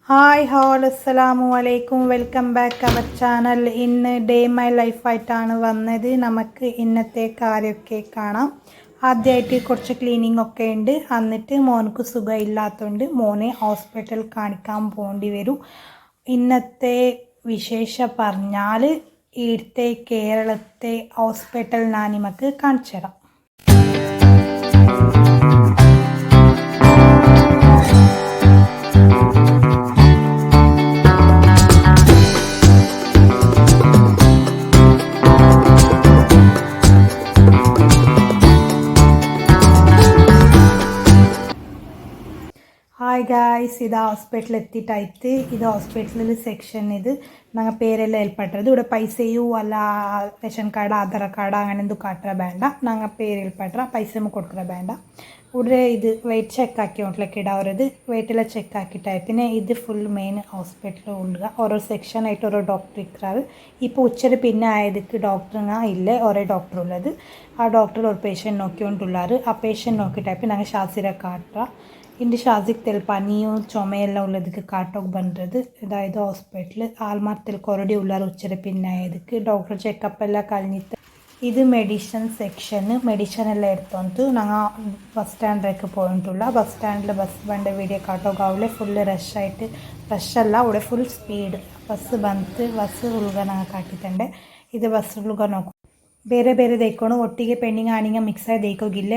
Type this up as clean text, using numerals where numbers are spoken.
Hi whole അസ്സലാമു അലൈക്കും welcome back our channel. ഇന്ന് ഡേ മൈ ലൈഫായിട്ടാണ് വന്നത്. നമുക്ക് ഇന്നത്തെ കാര്യമൊക്കെ കാണാം. ആദ്യമായിട്ട് കുറച്ച് ക്ലീനിങ് ഒക്കെ ഉണ്ട്. എന്നിട്ട് മോനക്ക് സുഖമില്ലാത്തതുകൊണ്ട് മോനെ ഹോസ്പിറ്റൽ കാണിക്കാൻ പോകേണ്ടി വരും. ഇന്നത്തെ വിശേഷം പറഞ്ഞാൽ ഇവിടുത്തെ കേരളത്തെ ഹോസ്പിറ്റൽ ഞാൻ നമുക്ക് കാണിച്ചു തരാം. ഹായ് ഗായ്സ്, ഇത് ഹോസ്പിറ്റലിൽ എത്തിയിട്ടായിട്ട് ഇത് ഹോസ്പിറ്റലിൽ സെക്ഷൻ. ഇത് ഞങ്ങൾ പേരെല്ലാം ഏൽപ്പെട്ടത്. ഇവിടെ പൈസയോ അല്ല റേഷൻ കാർഡ് ആധാർ കാർഡ് അങ്ങനെ എന്തും കാട്ടുക വേണ്ട. ഞങ്ങൾ പേര് ഏൽപ്പെട്ട പൈസ കൊടുക്കുക വേണ്ട. ഇവിടെ ഇത് വെയിറ്റ് ചെക്ക് ആക്കിയോണ്ടിലേക്ക് ഇടാവരുത്. വെയിറ്റെല്ലാം ചെക്ക് ആക്കിയിട്ടായിട്ട് ഇത് ഫുൾ മെയിൻ ഹോസ്പിറ്റലിൽ ഉള്ളുക. ഓരോ സെക്ഷനായിട്ട് ഓരോ ഡോക്ടർ ഇരിക്കാറ്. ഇപ്പോൾ ഉച്ചര് പിന്നെ ആയതിക്ക് ഡോക്ടറിനാ ഇല്ലേ ഒരേ ഡോക്ടർ ഉള്ളത്. ആ ഡോക്ടർ ഒരു പേഷ്യൻ്റ് നോക്കിക്കൊണ്ടുള്ളാറ്. ആ പേഷ്യൻ്റ് നോക്കിയിട്ടായിട്ട് ഞങ്ങൾ ശാസ്ത്രീയ കാട്ടുക. ഇൻ്റെ ഷാസിക്ക് പനിയും ചുമയെല്ലാം ഉള്ളതിക്ക് കാട്ടൊക്കെ ബന്ധത്. അതായത് ഹോസ്പിറ്റലിൽ ആൽമാർത്തിൽ കൊറടി ഉള്ളാർ ഉച്ചര പിന്നായതിക്ക് ഡോക്ടർ ചെക്കപ്പ് എല്ലാം കഴിഞ്ഞിട്ട് ഇത് മെഡിസിൻ സെക്ഷൻ. മെഡിസിൻ എല്ലാം എടുത്തോണ്ട് ഞങ്ങൾ ബസ് സ്റ്റാൻഡിലേക്ക് പോയിട്ടുള്ള. ബസ് സ്റ്റാൻഡിൽ ബസ് ಬಂದ വീഡിയോ കാട്ടൊക്കെ ആവില്ലേ. ഫുള്ള് റഷായിട്ട് റഷല്ല ഇവിടെ ഫുൾ സ്പീഡ് ബസ് ಬಂತು. ಬಸ್ ಉಳ್ಗ ഞങ്ങൾ കാട്ടിത്തണ്ടേ. ഇത് ബസ് ഉಳ್ಗ നോക്കും ಬೇರೆ ಬೇರೆ ದೈಕೋಣ ಒಟ್ಟಿಗೆ ಪೆಂಡಿಂಗ್ ಆಣಿಂಗ ಮಿಕ್ಸ್ ಆಗಿ ದೈಕೋಗಿಲ್ಲ.